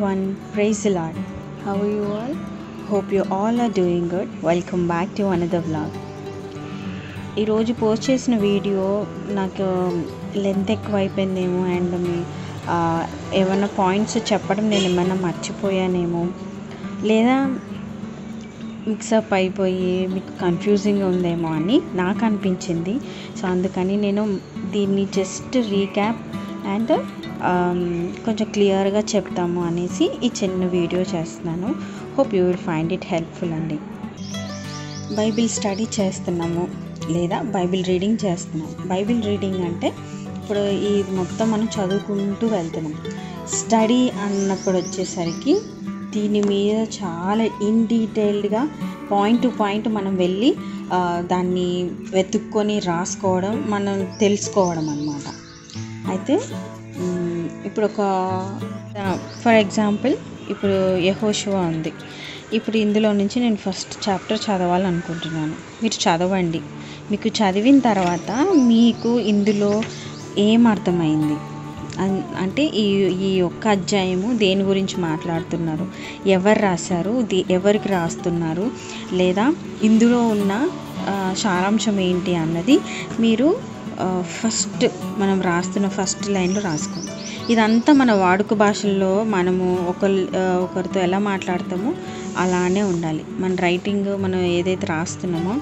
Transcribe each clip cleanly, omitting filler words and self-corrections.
everyone, praise the Lord. How are you all? Hope you all are doing good. Welcome back to another vlog. ఈరోజు post చేసిన video నాకు length ఎక్కువైపోయిందేమో and ఏమైనా points చెప్పడం నేను ఏమైనా మర్చిపోయానేమో లేదా మిక్సప్ అయిపోయి మీకు కన్ఫ్యూజింగ్ ఉందేమో అని నాకు అనిపించింది. సో అందుకని నేను దీన్ని జస్ట్ రీక్యాప్ అండ్ కొంచెం క్లియర్గా చెప్తాము అనేసి ఈ చిన్న వీడియో చేస్తున్నాను. Hope you will find it helpful అండి. బైబిల్ స్టడీ చేస్తున్నాము లేదా బైబిల్ రీడింగ్ చేస్తున్నాం. బైబిల్ రీడింగ్ అంటే ఇప్పుడు ఈ మొత్తం మనం చదువుకుంటూ వెళ్తున్నాం. స్టడీ అన్నప్పుడు వచ్చేసరికి దీని మీద చాలా ఇన్ డీటెయిల్డ్గా పాయింట్ టు పాయింట్ మనం వెళ్ళి దాన్ని వెతుక్కొని రాసుకోవడం, మనం తెలుసుకోవడం అన్నమాట. అయితే ఇప్పుడు ఫర్ ఎగ్జాంపుల్ ఇప్పుడు యెహోషువ ఉంది. ఇప్పుడు ఇందులో నుంచి నేను ఫస్ట్ చాప్టర్ చదవాలనుకుంటున్నాను. మీరు చదవండి. మీకు చదివిన తర్వాత మీకు ఇందులో ఏం అర్థమైంది అంటే ఈ ఒక్క అధ్యాయము దేని గురించి మాట్లాడుతున్నారు, ఎవరు రాశారు, ఎవరికి రాస్తున్నారు, లేదా ఇందులో ఉన్న సారాంశం ఏంటి అన్నది మీరు ఫస్ట్ మనం రాస్తున్న ఫస్ట్ లైన్లో రాసుకోండి. ఇదంతా మన వాడుక భాషల్లో మనము ఒకరితో ఎలా మాట్లాడతామో అలానే ఉండాలి. మన రైటింగ్ మనం ఏదైతే రాస్తున్నామో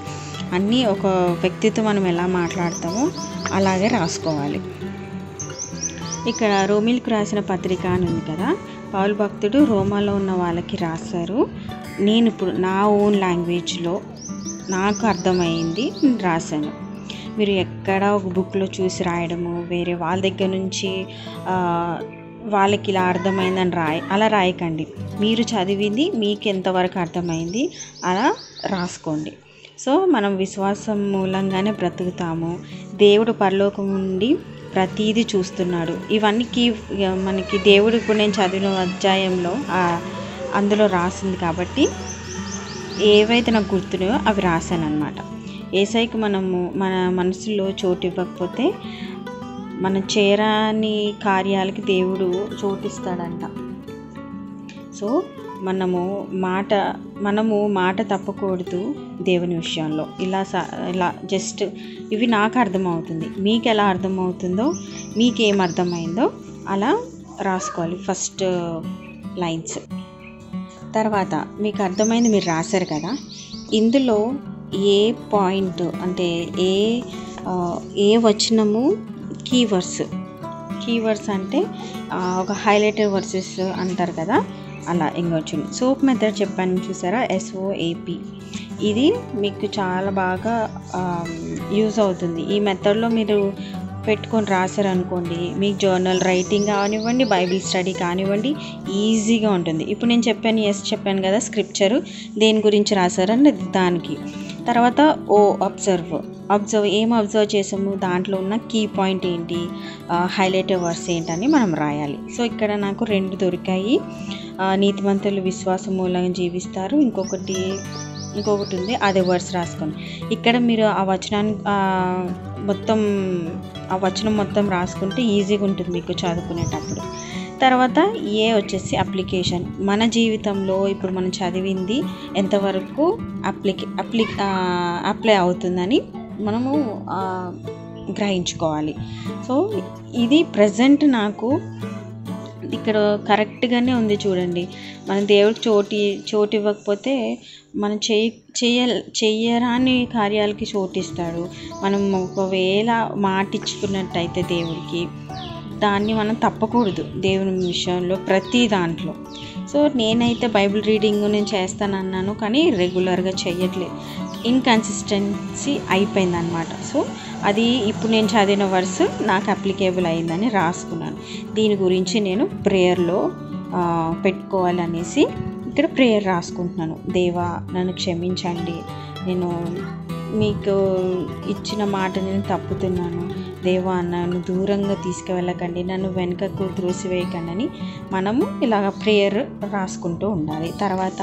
అన్నీ ఒక వ్యక్తితో మనం ఎలా మాట్లాడతామో అలాగే రాసుకోవాలి. ఇక్కడ రోమిలకు రాసిన పత్రిక అని ఉంది కదా, పౌలు భక్తుడు రోమాలో ఉన్న వాళ్ళకి రాశారు. నేను ఇప్పుడు నా ఓన్ లాంగ్వేజ్లో నాకు అర్థమైంది రాశాను. మీరు ఎక్కడ ఒక బుక్లో చూసి రాయడము, వేరే వాళ్ళ దగ్గర నుంచి వాళ్ళకి ఇలా అర్థమైందని అలా రాయకండి. మీరు చదివింది మీకు ఎంతవరకు అర్థమైంది అలా రాసుకోండి. సో మనం విశ్వాసం మూలంగానే బ్రతుకుతాము. దేవుడు పరలోకం నుండి ప్రతీది చూస్తున్నాడు. ఇవన్నీ మనకి దేవుడు ఇప్పుడు నేను చదివిన అధ్యాయంలో అందులో రాసింది కాబట్టి ఏవైతే నాకు గుర్తున్నాయో అవి రాశాను అన్నమాట. యేసయ్యకి మనము మన మనసులో చోటు ఇవ్వకపోతే మనం చేరాని కార్యాలకి దేవుడు చోటిస్తాడంట. సో మనము మాట తప్పకూడదు దేవుని విషయంలో. ఇలా జస్ట్ ఇవి నాకు అర్థమవుతుంది, మీకు ఎలా అర్థమవుతుందో, మీకేం అర్థమైందో అలా రాసుకోవాలి ఫస్ట్ లైన్స్. తర్వాత మీకు అర్థమైంది, మీరు రాశారు కదా, ఇందులో ఏ పాయింట్ అంటే ఏ వచనము కీవర్డ్స్ అంటే ఒక హైలైటెడ్ వర్సెస్ అంటారు కదా, అలా ఇంకొచ్చింది. సోప్ మెథడ్ చెప్పాను చూసారా, SOAP. ఇది మీకు చాలా బాగా యూజ్ అవుతుంది. ఈ మెథడ్లో మీరు పెట్టుకొని రాశారనుకోండి, మీకు జర్నల్ రైటింగ్ కానివ్వండి, బైబిల్ స్టడీ కానివ్వండి, ఈజీగా ఉంటుంది. ఇప్పుడు నేను చెప్పాను కదా, స్క్రిప్చరు దేని గురించి రాశారని దానికి. తర్వాత ఏం అబ్జర్వ్ చేసాము, దాంట్లో ఉన్న కీ పాయింట్ ఏంటి, హైలైటర్ వర్స్ ఏంటని మనం రాయాలి. సో ఇక్కడ నాకు 2 దొరికాయి. నీతిమంతులు విశ్వాసం మూలంగా జీవిస్తారు, ఇంకొకటి ఉంది, అదే వర్స్ రాసుకోండి. ఇక్కడ మీరు ఆ వచనం మొత్తం రాసుకుంటే ఈజీగా ఉంటుంది మీకు చదువుకునేటప్పుడు. తర్వాత వచ్చేసి అప్లికేషన్. మన జీవితంలో ఇప్పుడు మనం చదివింది ఎంతవరకు అప్లై అవుతుందని మనము గ్రహించుకోవాలి. సో ఇది ప్రజెంట్ నాకు ఇక్కడ కరెక్ట్గానే ఉంది చూడండి. మన దేవుడికి చోటు ఇవ్వకపోతే మనం చెయ్యరాని కార్యాలకి చోటిస్తాడు. మనం ఒకవేళ మాట ఇచ్చుకున్నట్టయితే దేవుడికి, దాన్ని మనం తప్పకూడదు దేవుని విషయంలో ప్రతి దాంట్లో. సో నేనైతే బైబిల్ రీడింగ్ నేను చేస్తానన్నాను కానీ రెగ్యులర్గా చేయట్లేదు. ఇన్కన్సిస్టెన్సీ అయిపోయిందనమాట. సో అది ఇప్పుడు నేను చదివిన వర్స్ నాకు అప్లికేబుల్ అయిందని రాసుకున్నాను. దీని గురించి నేను ప్రేయర్లో పెట్టుకోవాలనేసి ఇక్కడ ప్రేయర్ రాసుకుంటున్నాను. దేవా నన్ను క్షమించండి, నేను మీకు ఇచ్చిన మాట నేను తప్పుతున్నాను, దేవా నన్ను దూరంగా తీసుకువెళ్ళకండి, నన్ను వెనుకకు త్రోసివేయకండి అని మనము ఇలాగ ప్రేయర్ రాసుకుంటూ ఉండాలి. తర్వాత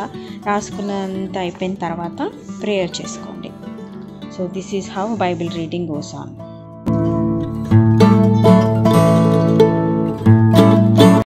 అయిపోయిన తర్వాత ప్రేయర్ చేసుకోండి. So this is how Bible reading goes on.